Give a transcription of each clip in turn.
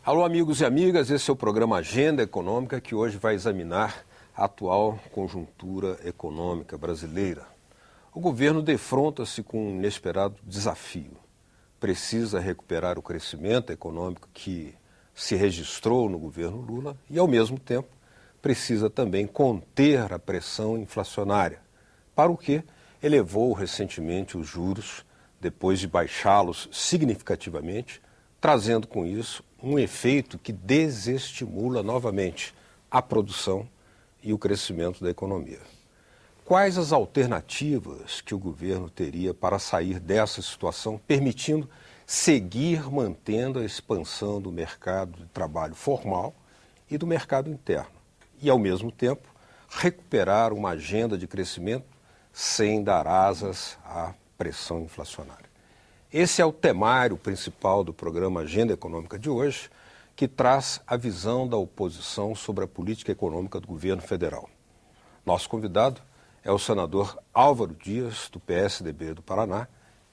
Alô, amigos e amigas, esse é o programa Agenda Econômica que hoje vai examinar a atual conjuntura econômica brasileira. O governo defronta-se com um inesperado desafio. Precisa recuperar o crescimento econômico que se registrou no governo Lula e, ao mesmo tempo, precisa também conter a pressão inflacionária, para o que elevou recentemente os juros, depois de baixá-los significativamente, trazendo com isso um efeito que desestimula novamente a produção e o crescimento da economia. Quais as alternativas que o governo teria para sair dessa situação, permitindo seguir mantendo a expansão do mercado de trabalho formal e do mercado interno, e, ao mesmo tempo, recuperar uma agenda de crescimento sem dar asas à pressão inflacionária? Esse é o temário principal do programa Agenda Econômica de hoje, que traz a visão da oposição sobre a política econômica do governo federal. Nosso convidado é o senador Álvaro Dias, do PSDB do Paraná,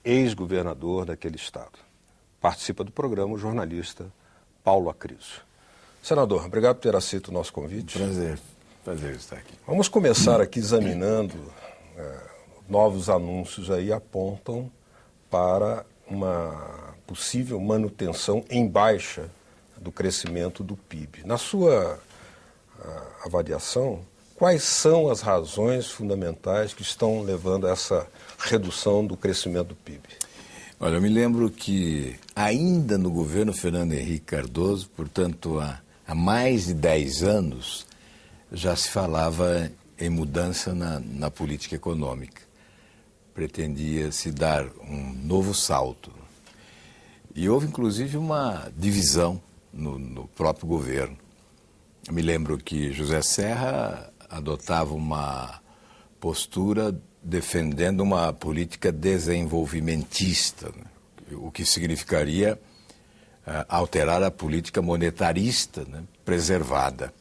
ex-governador daquele estado. Participa do programa o jornalista Paulo Acriso. Senador, obrigado por ter aceito o nosso convite. Prazer estar aqui. Vamos começar aqui examinando novos anúncios aí apontam para uma possível manutenção em baixa do crescimento do PIB. Na sua avaliação, quais são as razões fundamentais que estão levando a essa redução do crescimento do PIB? Olha, eu me lembro que ainda no governo Fernando Henrique Cardoso, portanto há mais de 10 anos, já se falava em mudança na política econômica. Pretendia-se dar um novo salto. E houve, inclusive, uma divisão no próprio governo. Eu me lembro que José Serra adotava uma postura defendendo uma política desenvolvimentista, né? O que significaria alterar a política monetarista, né? Preservada.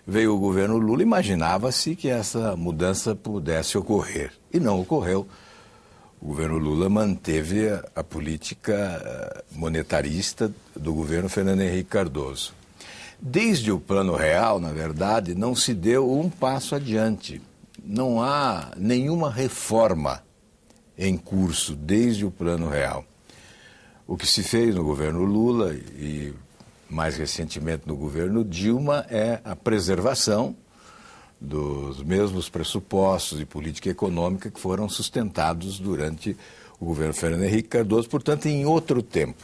Veio o governo Lula, imaginava-se que essa mudança pudesse ocorrer. E não ocorreu. O governo Lula manteve a política monetarista do governo Fernando Henrique Cardoso. Desde o Plano Real, na verdade, não se deu um passo adiante. Não há nenhuma reforma em curso desde o Plano Real. O que se fez no governo Lula e mais recentemente no governo Dilma é a preservação dos mesmos pressupostos de política econômica que foram sustentados durante o governo Fernando Henrique Cardoso, portanto, em outro tempo.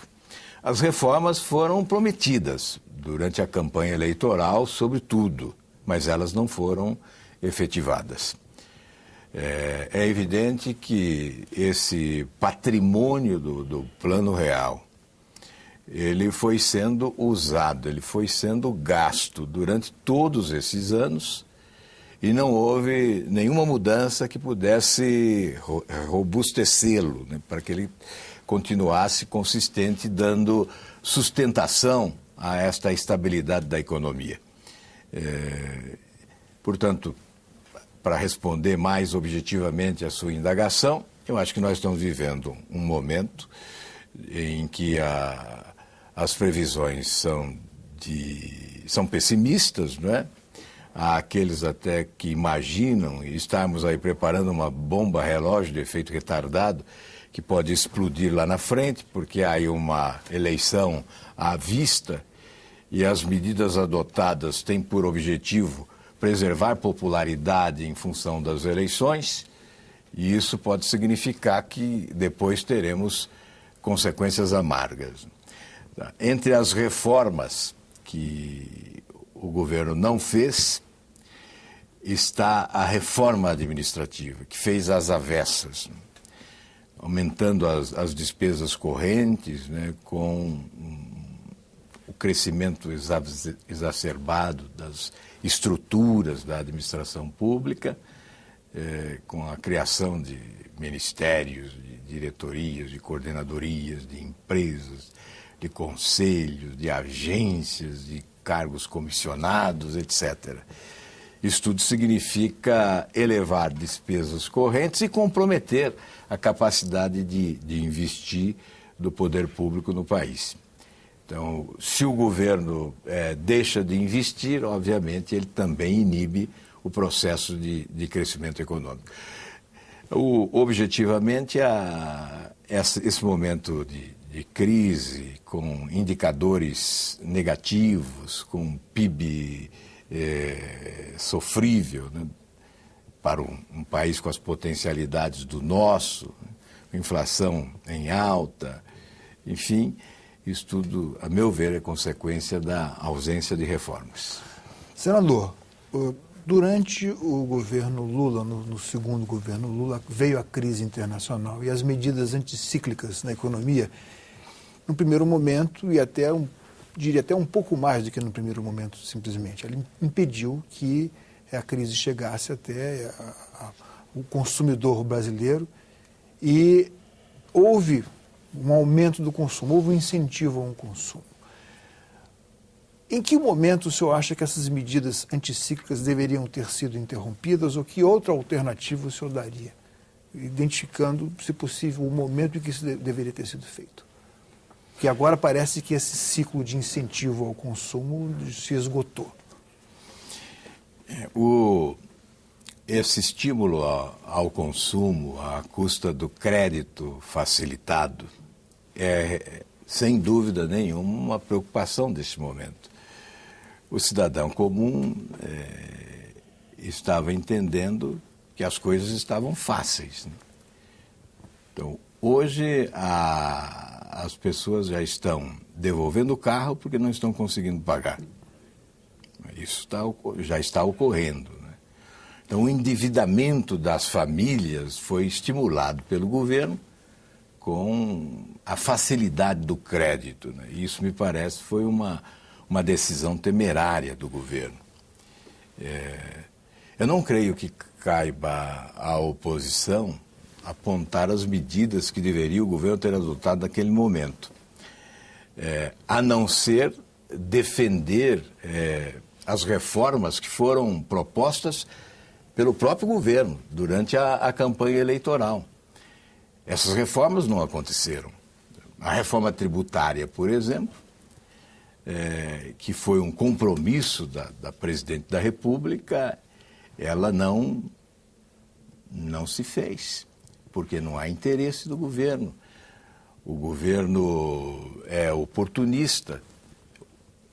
As reformas foram prometidas durante a campanha eleitoral, sobretudo, mas elas não foram efetivadas. É evidente que esse patrimônio do Plano Real, ele foi sendo usado, ele foi sendo gasto durante todos esses anos e não houve nenhuma mudança que pudesse robustecê-lo, né, para que ele continuasse consistente, dando sustentação a esta estabilidade da economia. Portanto, para responder mais objetivamente à sua indagação, eu acho que nós estamos vivendo um momento em que as previsões são pessimistas, não é? Há aqueles até que imaginam estarmos aí preparando uma bomba relógio de efeito retardado que pode explodir lá na frente, porque há aí uma eleição à vista e as medidas adotadas têm por objetivo preservar popularidade em função das eleições, e isso pode significar que depois teremos consequências amargas. Entre as reformas que o governo não fez, está a reforma administrativa, que fez às avessas, aumentando as despesas correntes, né, com o crescimento exacerbado das estruturas da administração pública, com a criação de ministérios, de diretorias, de coordenadorias, de empresas, de conselhos, de agências, de cargos comissionados, etc. Isso tudo significa elevar despesas correntes e comprometer a capacidade de investir do poder público no país. Então, se o governo deixa de investir, obviamente, ele também inibe o processo de crescimento econômico. Objetivamente, esse momento de crise, com indicadores negativos, com PIB sofrível, né, para um país com as potencialidades do nosso, né, inflação em alta, enfim, isso tudo, a meu ver, é consequência da ausência de reformas. Senador, durante o governo Lula, no segundo governo Lula, veio a crise internacional e as medidas anticíclicas na economia, no primeiro momento, e diria até um pouco mais do que no primeiro momento, simplesmente, ele impediu que a crise chegasse até o consumidor brasileiro e houve um aumento do consumo, houve um incentivo ao consumo. Em que momento o senhor acha que essas medidas anticíclicas deveriam ter sido interrompidas ou que outra alternativa o senhor daria, identificando, se possível, o momento em que isso deveria ter sido feito? Que agora parece que esse ciclo de incentivo ao consumo se esgotou. Esse estímulo ao consumo à custa do crédito facilitado é, sem dúvida nenhuma, uma preocupação deste momento. O cidadão comum estava entendendo que as coisas estavam fáceis, né? Então, hoje as pessoas já estão devolvendo o carro porque não estão conseguindo pagar. Isso já está ocorrendo, né? Então, o endividamento das famílias foi estimulado pelo governo com a facilidade do crédito, né? Isso, me parece, foi uma decisão temerária do governo. Eu não creio que caiba à oposição apontar as medidas que deveria o governo ter adotado naquele momento, a não ser defender as reformas que foram propostas pelo próprio governo durante a campanha eleitoral. Essas reformas não aconteceram. A reforma tributária, por exemplo, que foi um compromisso da presidente da República, ela não se fez, porque não há interesse do governo. O governo é oportunista.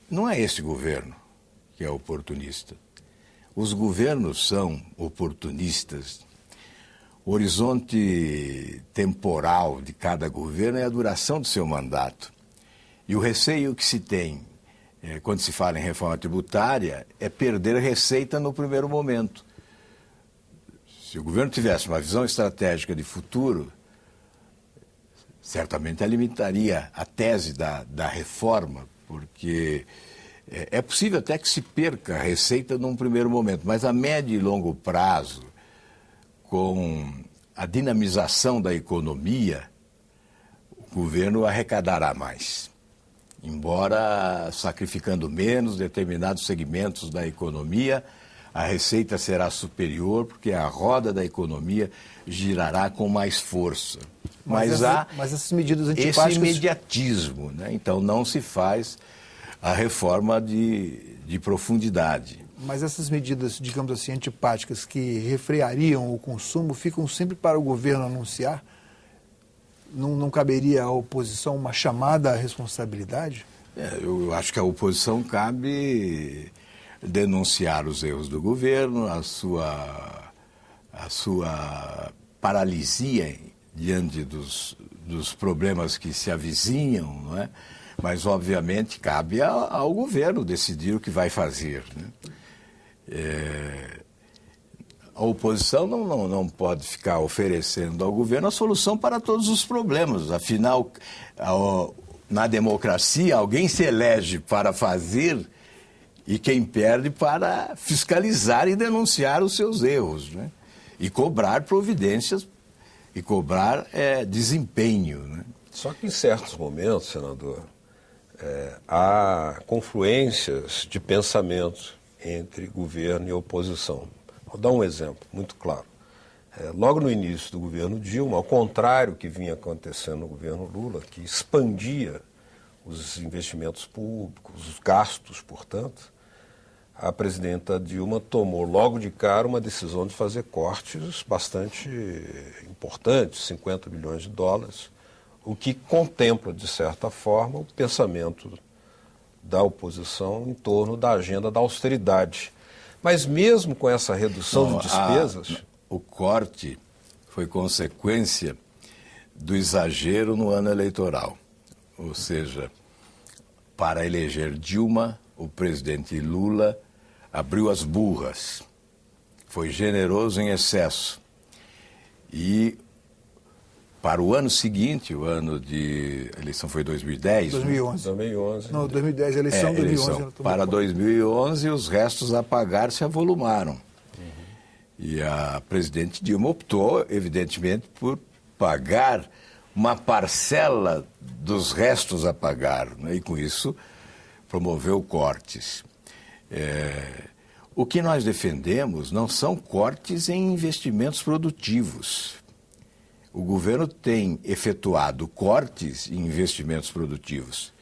Não é esse governo que é oportunista. Os governos são oportunistas. O horizonte temporal de cada governo é a duração do seu mandato. E o receio que se tem quando se fala em reforma tributária é perder receita no primeiro momento. Se o governo tivesse uma visão estratégica de futuro, certamente alimentaria a tese da reforma, porque é possível até que se perca a receita num primeiro momento, mas a médio e longo prazo, com a dinamização da economia, o governo arrecadará mais. Embora sacrificando menos determinados segmentos da economia, a receita será superior, porque a roda da economia girará com mais força. Mas há essas medidas antipáticas... esse imediatismo, né? Então não se faz a reforma de profundidade. Mas essas medidas, digamos assim, antipáticas que refreariam o consumo ficam sempre para o governo anunciar? Não caberia à oposição uma chamada à responsabilidade? Eu acho que a oposição cabe denunciar os erros do governo, a sua paralisia diante dos problemas que se avizinham, não é? Mas, obviamente, cabe ao governo decidir o que vai fazer, né? A oposição não pode ficar oferecendo ao governo a solução para todos os problemas. Afinal, na democracia, alguém se elege para fazer e quem perde para fiscalizar e denunciar os seus erros, né? E cobrar providências e cobrar desempenho, né? Só que em certos momentos, senador, há confluências de pensamento entre governo e oposição. Vou dar um exemplo muito claro. Logo no início do governo Dilma, ao contrário do que vinha acontecendo no governo Lula, que expandia os investimentos públicos, os gastos, portanto, a presidenta Dilma tomou logo de cara uma decisão de fazer cortes bastante importantes, 50 bilhões de dólares, o que contempla, de certa forma, o pensamento da oposição em torno da agenda da austeridade. Mas mesmo com essa redução de despesas... O corte foi consequência do exagero no ano eleitoral. Ou seja, para eleger Dilma, o presidente Lula abriu as burras, foi generoso em excesso. E para o ano seguinte, o ano de... A eleição foi 2010? 2011. 2011. Não, 2010, a eleição de 2011. Para 2011, os restos a pagar se avolumaram. E a presidente Dilma optou, evidentemente, por pagar uma parcela dos restos a pagar, né? E com isso promoveu cortes. O que nós defendemos não são cortes em investimentos produtivos. O governo tem efetuado cortes em investimentos produtivos.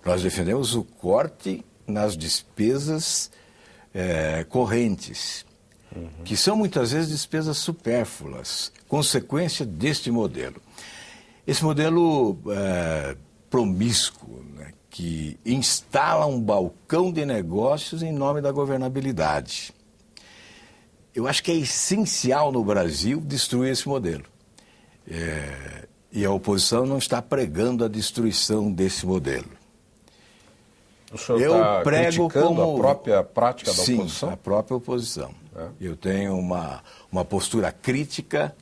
Nós defendemos o corte nas despesas correntes, que são muitas vezes despesas supérfluas, consequência deste modelo. Esse modelo promíscuo, né, que instala um balcão de negócios em nome da governabilidade. Eu acho que é essencial no Brasil destruir esse modelo. E a oposição não está pregando a destruição desse modelo. O senhor está criticando a própria prática da oposição? Sim, a própria oposição. Eu tenho uma postura crítica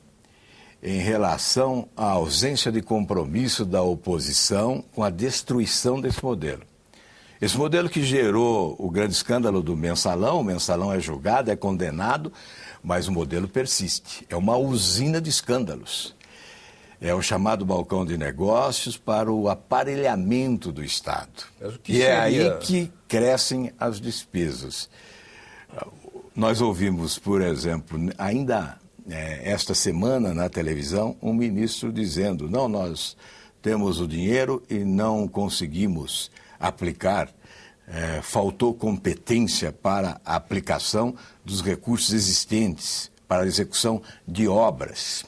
em relação à ausência de compromisso da oposição com a destruição desse modelo. Esse modelo que gerou o grande escândalo do mensalão, o mensalão é julgado, é condenado, mas o modelo persiste. É uma usina de escândalos. É o chamado balcão de negócios para o aparelhamento do Estado. E é aí que crescem as despesas. Nós ouvimos, por exemplo, ainda esta semana na televisão, um ministro dizendo: não, nós temos o dinheiro e não conseguimos aplicar, faltou competência para a aplicação dos recursos existentes, para a execução de obras.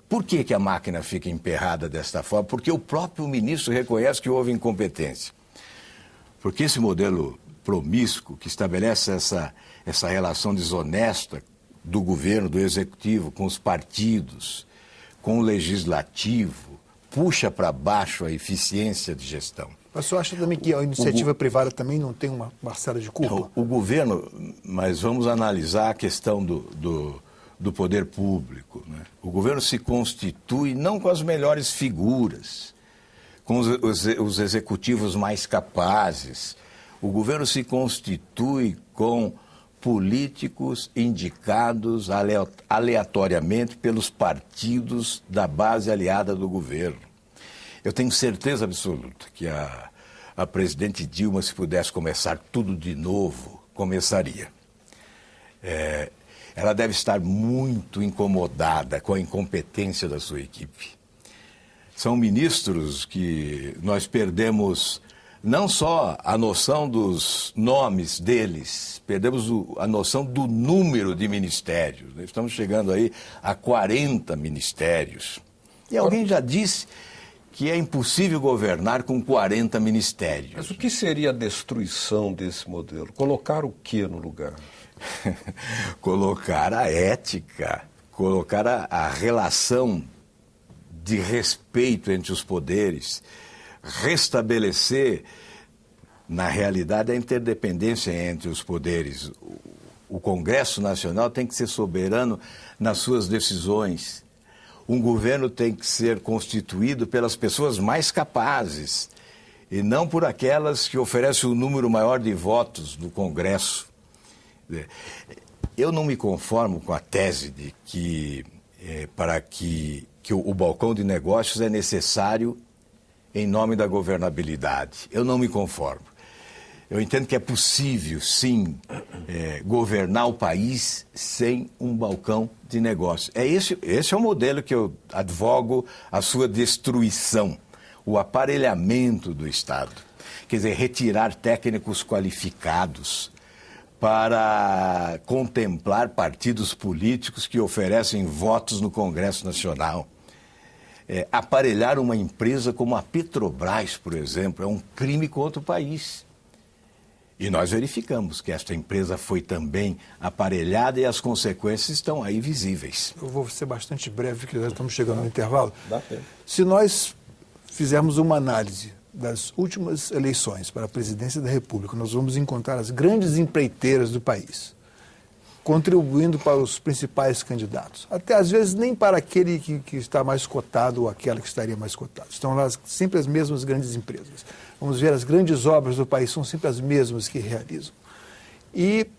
Por que a máquina fica emperrada desta forma? Porque o próprio ministro reconhece que houve incompetência. Porque esse modelo promíscuo, que estabelece essa relação desonesta do governo, do executivo, com os partidos, com o legislativo, puxa para baixo a eficiência de gestão. Mas você acha também que a iniciativa privada também não tem uma parcela de culpa? O governo, mas vamos analisar a questão do poder público, né? O governo se constitui não com as melhores figuras, com os executivos mais capazes. O governo se constitui com políticos indicados aleatoriamente pelos partidos da base aliada do governo. Eu tenho certeza absoluta que a presidente Dilma, se pudesse começar tudo de novo, começaria. Ela deve estar muito incomodada com a incompetência da sua equipe. São ministros que nós perdemos não só a noção dos nomes deles, perdemos a noção do número de ministérios. Estamos chegando aí a 40 ministérios. E alguém já disse que é impossível governar com 40 ministérios. Mas o que seria a destruição desse modelo? Colocar o que no lugar? Colocar a ética, colocar a relação de respeito entre os poderes, restabelecer, na realidade, a interdependência entre os poderes. O Congresso Nacional tem que ser soberano nas suas decisões. Um governo tem que ser constituído pelas pessoas mais capazes e não por aquelas que oferecem o número maior de votos no Congresso. Eu não me conformo com a tese de que o balcão de negócios é necessário em nome da governabilidade. Eu não me conformo. Eu entendo que é possível, sim, governar o país sem um balcão de negócios. Esse é o modelo que eu advogo a sua destruição. o aparelhamento do Estado. Quer dizer, retirar técnicos qualificados para contemplar partidos políticos que oferecem votos no Congresso Nacional. Aparelhar uma empresa como a Petrobras, por exemplo, é um crime contra o país. E nós verificamos que esta empresa foi também aparelhada e as consequências estão aí visíveis. Eu vou ser bastante breve, porque já estamos chegando no intervalo. Dá tempo. Se nós fizermos uma análise das últimas eleições para a presidência da República, nós vamos encontrar as grandes empreiteiras do país, contribuindo para os principais candidatos. Até às vezes nem para aquele que está mais cotado ou aquela que estaria mais cotado. Estão lá sempre as mesmas grandes empresas. Vamos ver, as grandes obras do país são sempre as mesmas que realizam.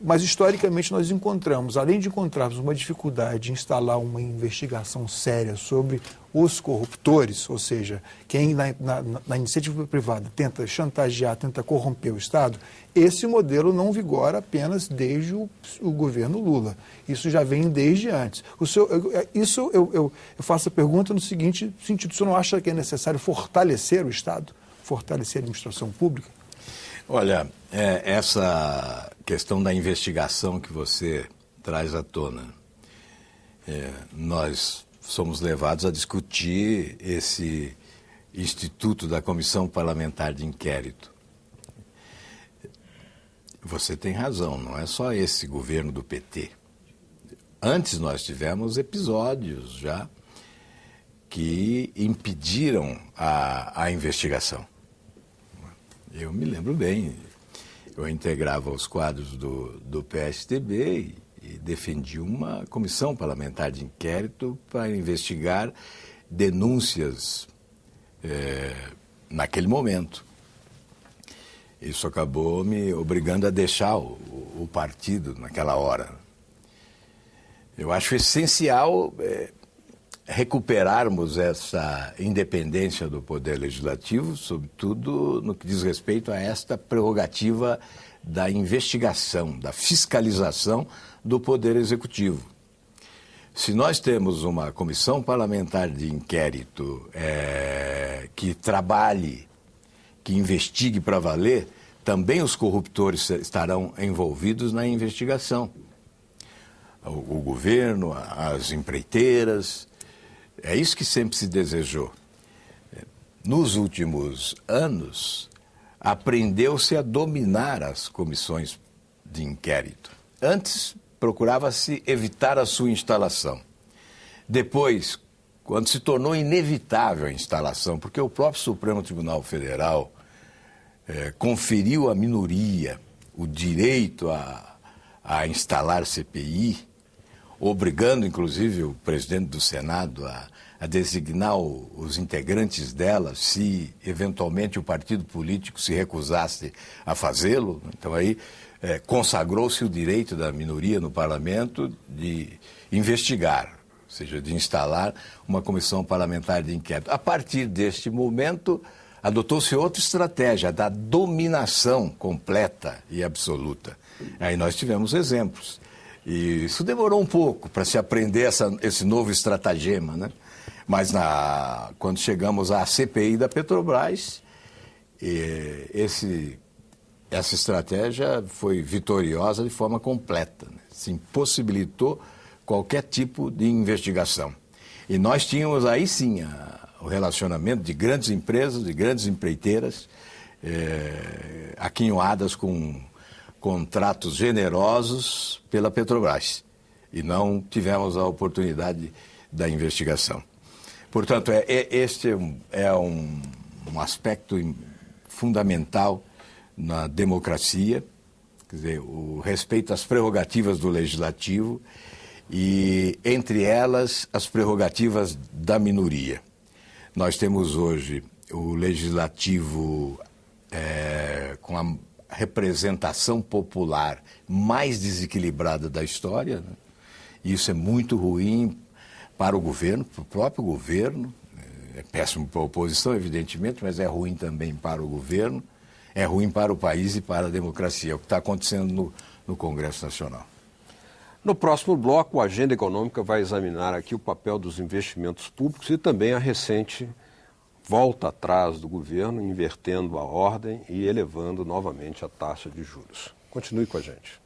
Mas, historicamente, nós encontramos, além de encontrarmos uma dificuldade de instalar uma investigação séria sobre os corruptores, ou seja, quem na iniciativa privada tenta chantagear, tenta corromper o Estado, esse modelo não vigora apenas desde o governo Lula. Isso já vem desde antes. Eu faço a pergunta no seguinte sentido: o senhor não acha que é necessário fortalecer o Estado, fortalecer a administração pública? Olha, essa questão da investigação que você traz à tona, nós somos levados a discutir esse instituto da Comissão Parlamentar de Inquérito. Você tem razão, não é só esse governo do PT. Antes nós tivemos episódios já que impediram a investigação. Eu me lembro bem, eu integrava os quadros do PSDB e defendi uma comissão parlamentar de inquérito para investigar denúncias naquele momento. Isso acabou me obrigando a deixar o partido naquela hora. Eu acho essencial recuperarmos essa independência do Poder Legislativo, sobretudo no que diz respeito a esta prerrogativa da investigação, da fiscalização do Poder Executivo. Se nós temos uma comissão parlamentar de inquérito que trabalhe, que investigue para valer, também os corruptores estarão envolvidos na investigação. O governo, as empreiteiras. É isso que sempre se desejou. Nos últimos anos, aprendeu-se a dominar as comissões de inquérito. Antes, procurava-se evitar a sua instalação. Depois, quando se tornou inevitável a instalação, porque o próprio Supremo Tribunal Federal conferiu à minoria o direito a instalar CPI, obrigando, inclusive, o presidente do Senado a designar os integrantes dela se, eventualmente, o partido político se recusasse a fazê-lo. Então, aí, consagrou-se o direito da minoria no parlamento de investigar, ou seja, de instalar uma comissão parlamentar de inquérito. A partir deste momento, adotou-se outra estratégia, da dominação completa e absoluta. Aí nós tivemos exemplos. E isso demorou um pouco para se aprender esse novo estratagema, né? Mas quando chegamos à CPI da Petrobras, essa estratégia foi vitoriosa de forma completa, né? Se impossibilitou qualquer tipo de investigação. E nós tínhamos aí sim o relacionamento de grandes empresas, de grandes empreiteiras, aquinhoadas com contratos generosos pela Petrobras, e não tivemos a oportunidade da investigação. Portanto, este é um aspecto fundamental na democracia, quer dizer, o respeito às prerrogativas do Legislativo e, entre elas, as prerrogativas da minoria. Nós temos hoje o Legislativo com a representação popular mais desequilibrada da história, né? Isso é muito ruim para o governo, para o próprio governo, é péssimo para a oposição, evidentemente, mas é ruim também para o governo, é ruim para o país e para a democracia, é o que está acontecendo no Congresso Nacional. No próximo bloco, a Agenda Econômica vai examinar aqui o papel dos investimentos públicos e também a recente volta atrás do governo, invertendo a ordem e elevando novamente a taxa de juros. Continue com a gente.